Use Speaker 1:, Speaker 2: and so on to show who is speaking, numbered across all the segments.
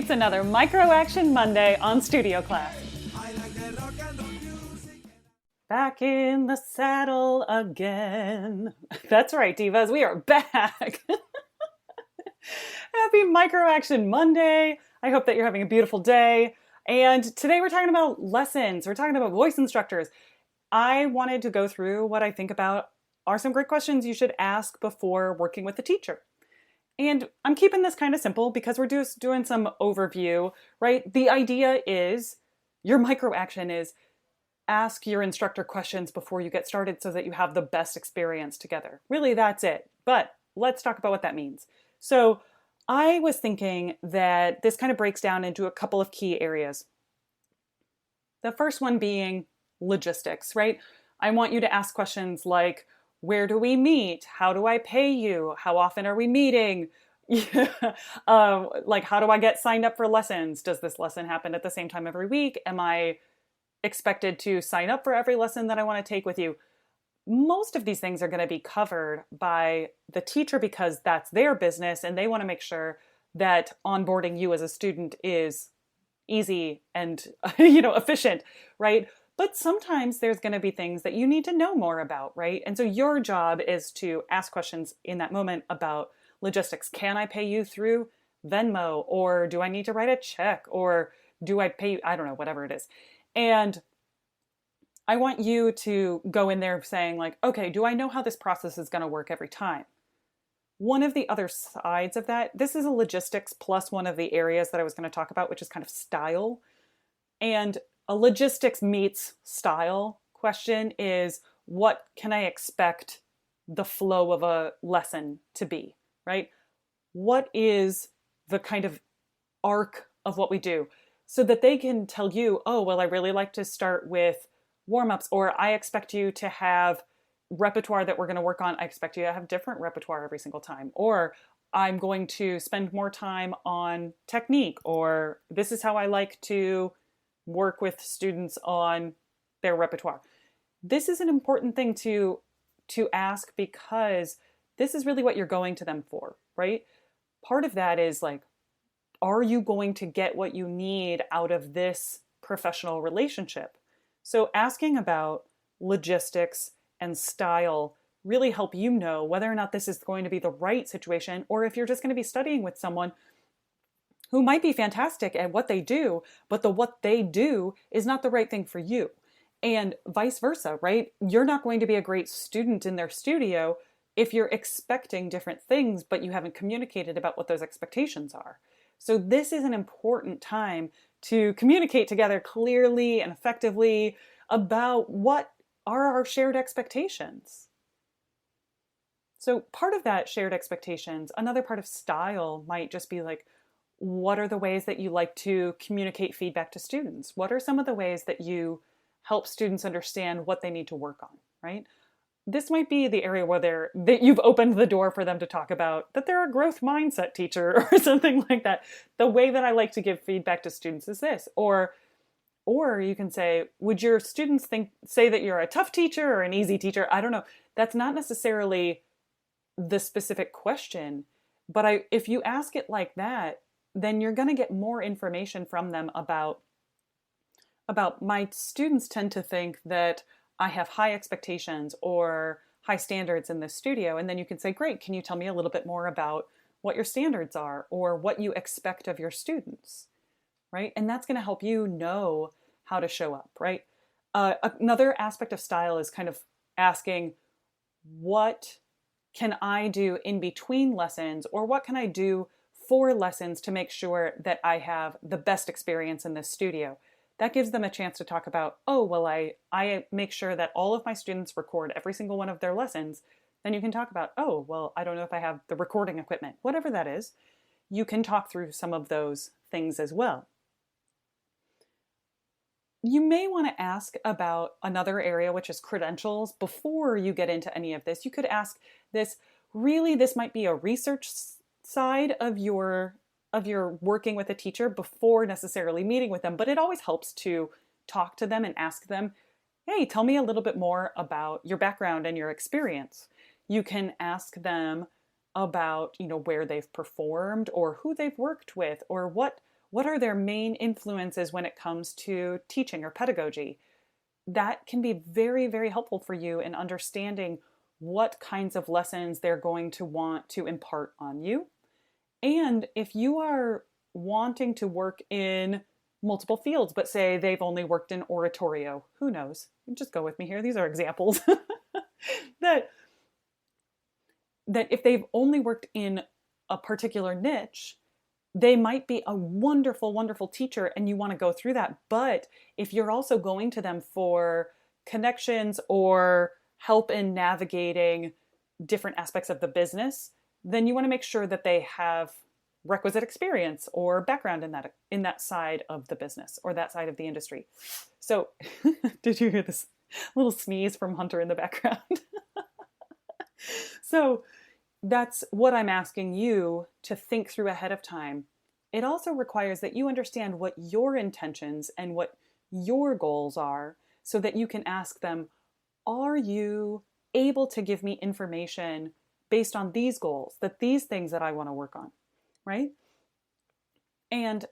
Speaker 1: It's another Micro Action Monday on Studio Class. Back in the saddle again. That's right, divas, we are back. Happy Micro Action Monday. I hope that you're having a beautiful day. And today we're talking about lessons. We're talking about voice instructors. I wanted to go through what I think about are some great questions you should ask before working with a teacher. And I'm keeping this kind of simple because we're just doing some overview, right? The idea is, your micro action is ask your instructor questions before you get started so that you have the best experience together. Really, that's it. But let's talk about what that means. So I was thinking that this kind of breaks down into a couple of key areas. The first one being logistics, right? I want you to ask questions like, where do we meet? How do I pay you? How often are we meeting? Like, how do I get signed up for lessons? Does this lesson happen at the same time every week? Am I expected to sign up for every lesson that I want to take with you? Most of these things are going to be covered by the teacher because that's their business and they want to make sure that onboarding you as a student is easy and efficient, right? But sometimes there's going to be things that you need to know more about, right? And so your job is to ask questions in that moment about logistics. Can I pay you through Venmo? Or do I need to write a check? Or do I pay you? I don't know, whatever it is. And I want you to go in there saying like, okay, do I know how this process is going to work every time? One of the other sides of that, this is a logistics plus one of the areas that I was going to talk about, which is kind of style. And a logistics meets style question is, what can I expect the flow of a lesson to be, right? What is the kind of arc of what we do so that they can tell you, oh, well, I really like to start with warm-ups, or I expect you to have repertoire that we're going to work on. I expect you to have different repertoire every single time, or I'm going to spend more time on technique, or this is how I like to work with students on their repertoire. This is an important thing to ask because this is really what you're going to them for, right? Part of that is like, are you going to get what you need out of this professional relationship? So asking about logistics and style really help you know whether or not this is going to be the right situation, or if you're just going to be studying with someone who might be fantastic at what they do, but what they do is not the right thing for you. And vice versa, right? You're not going to be a great student in their studio if you're expecting different things, but you haven't communicated about what those expectations are. So this is an important time to communicate together clearly and effectively about what are our shared expectations. So part of that shared expectations, another part of style might just be like, what are the ways that you like to communicate feedback to students? What are some of the ways that you help students understand what they need to work on, right? This might be the area where that you've opened the door for them to talk about that they're a growth mindset teacher or something like that. The way that I like to give feedback to students is this, or you can say, would your students say that you're a tough teacher or an easy teacher? I don't know. That's not necessarily the specific question, but if you ask it like that, then you're going to get more information from them about my students tend to think that I have high expectations or high standards in this studio. And then you can say, great, can you tell me a little bit more about what your standards are or what you expect of your students, right? And that's going to help you know how to show up, right? Another aspect of style is kind of asking, what can I do in between lessons, or what can I do for lessons to make sure that I have the best experience in this studio? That gives them a chance to talk about, oh, well, I make sure that all of my students record every single one of their lessons. Then you can talk about, oh, well, I don't know if I have the recording equipment, whatever that is. You can talk through some of those things as well. You may want to ask about another area, which is credentials, before you get into any of this. You could ask this, really, this might be a research side of your working with a teacher before necessarily meeting with them, but it always helps to talk to them and ask them, hey, tell me a little bit more about your background and your experience. You can ask them about, where they've performed or who they've worked with or what What are their main influences when it comes to teaching or pedagogy? That can be very, very helpful for you in understanding what kinds of lessons they're going to want to impart on you. And if you are wanting to work in multiple fields, but say they've only worked in oratorio, who knows? Just go with me here. These are examples that if they've only worked in a particular niche, they might be a wonderful, wonderful teacher and you want to go through that. But if you're also going to them for connections or help in navigating different aspects of the business, then you want to make sure that they have requisite experience or background in that side of the business or that side of the industry. So did you hear this little sneeze from Hunter in the background? So that's what I'm asking you to think through ahead of time. It also requires that you understand what your intentions and what your goals are so that you can ask them, are you able to give me information based on these goals, these things that I want to work on, right? And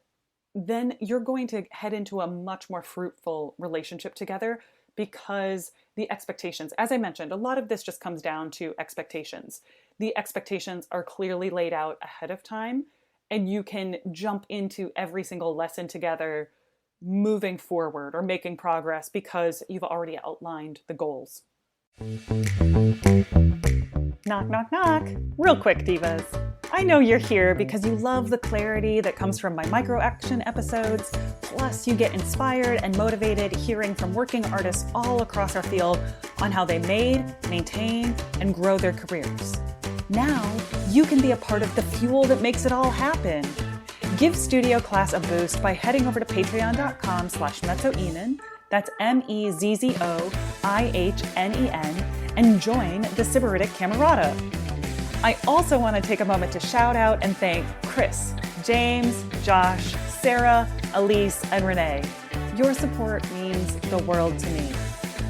Speaker 1: then you're going to head into a much more fruitful relationship together because the expectations, as I mentioned, a lot of this just comes down to expectations. The expectations are clearly laid out ahead of time, and you can jump into every single lesson together moving forward or making progress because you've already outlined the goals. Knock, knock, knock. Real quick, divas. I know you're here because you love the clarity that comes from my micro action episodes. Plus, you get inspired and motivated hearing from working artists all across our field on how they made, maintain, and grow their careers. Now, you can be a part of the fuel that makes it all happen. Give Studio Class a boost by heading over to patreon.com/mezzoinen, that's MEZZOIHNEN, and join the Sybaritic Camerata. I also want to take a moment to shout out and thank Chris, James, Josh, Sarah, Elise, and Renee. Your support means the world to me.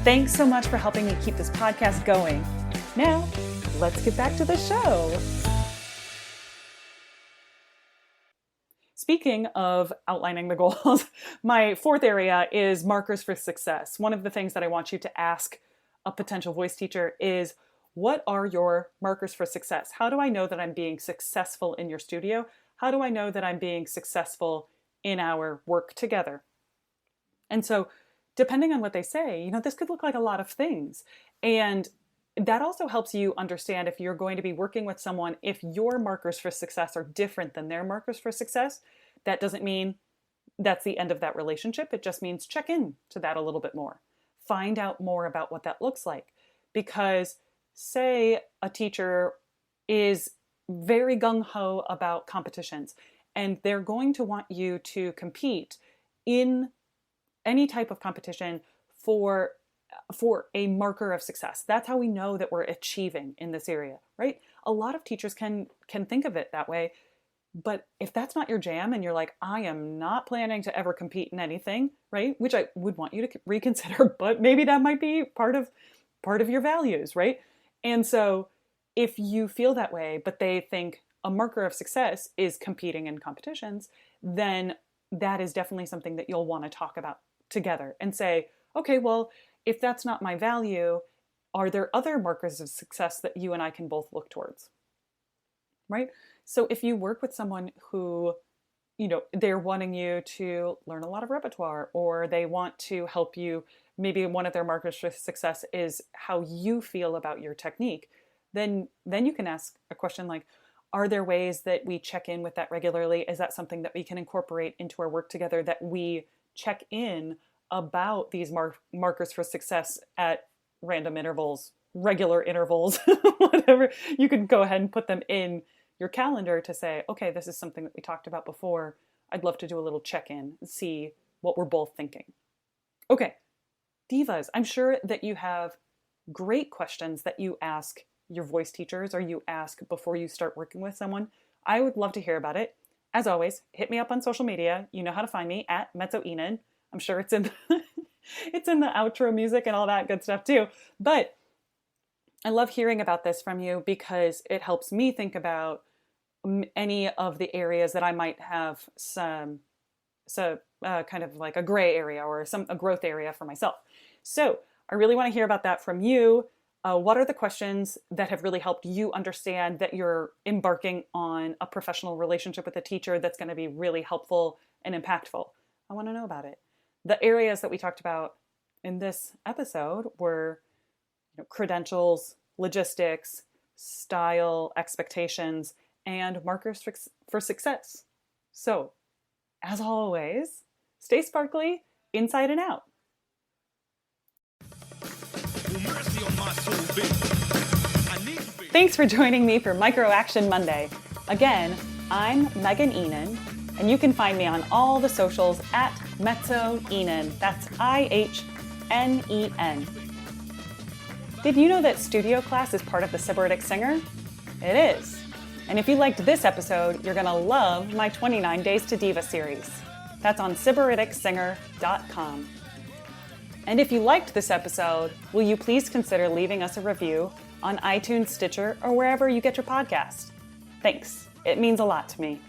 Speaker 1: Thanks so much for helping me keep this podcast going. Now, let's get back to the show. Speaking of outlining the goals, my fourth area is markers for success. One of the things that I want you to ask a potential voice teacher is, what are your markers for success? How do I know that I'm being successful in your studio? How do I know that I'm being successful in our work together? And so, depending on what they say, this could look like a lot of things. And that also helps you understand if you're going to be working with someone, if your markers for success are different than their markers for success. That doesn't mean that's the end of that relationship. It just means check in to that a little bit more. Find out more about what that looks like. Because say a teacher is very gung-ho about competitions and they're going to want you to compete in any type of competition for a marker of success. That's how we know that we're achieving in this area, right? A lot of teachers can think of it that way. But if that's not your jam and you're like, I am not planning to ever compete in anything, right? Which I would want you to reconsider, but maybe that might be part of your values, right? And so if you feel that way, but they think a marker of success is competing in competitions, then that is definitely something that you'll want to talk about together and say, okay, well, if that's not my value, are there other markers of success that you and I can both look towards, right? So if you work with someone who, they're wanting you to learn a lot of repertoire, or they want to help you, maybe one of their markers for success is how you feel about your technique, then you can ask a question like, are there ways that we check in with that regularly? Is that something that we can incorporate into our work together, that we check in about these markers for success at random intervals, regular intervals, whatever? You can go ahead and put them in your calendar to say, okay, this is something that we talked about before. I'd love to do a little check-in and see what we're both thinking. Okay, divas, I'm sure that you have great questions that you ask your voice teachers or you ask before you start working with someone. I would love to hear about it. As always, hit me up on social media. You know how to find me at mezzoinen. I'm sure it's in it's in the outro music and all that good stuff too. But I love hearing about this from you because it helps me think about any of the areas that I might have some So kind of like a gray area or a growth area for myself. So I really want to hear about that from you. What are the questions that have really helped you understand that you're embarking on a professional relationship with a teacher that's going to be really helpful and impactful? I want to know about it. The areas that we talked about in this episode were credentials, logistics, style, expectations, and markers for success. So, as always, stay sparkly inside and out. Thanks for joining me for Micro Action Monday. Again, I'm Megan Enan, and you can find me on all the socials at Mezzo Enan. That's IHNEN. Did you know that studio class is part of the Sybaritic Singer? It is. And if you liked this episode, you're going to love my 29 Days to Diva series. That's on SybariticSinger.com. And if you liked this episode, will you please consider leaving us a review on iTunes, Stitcher, or wherever you get your podcast? Thanks. It means a lot to me.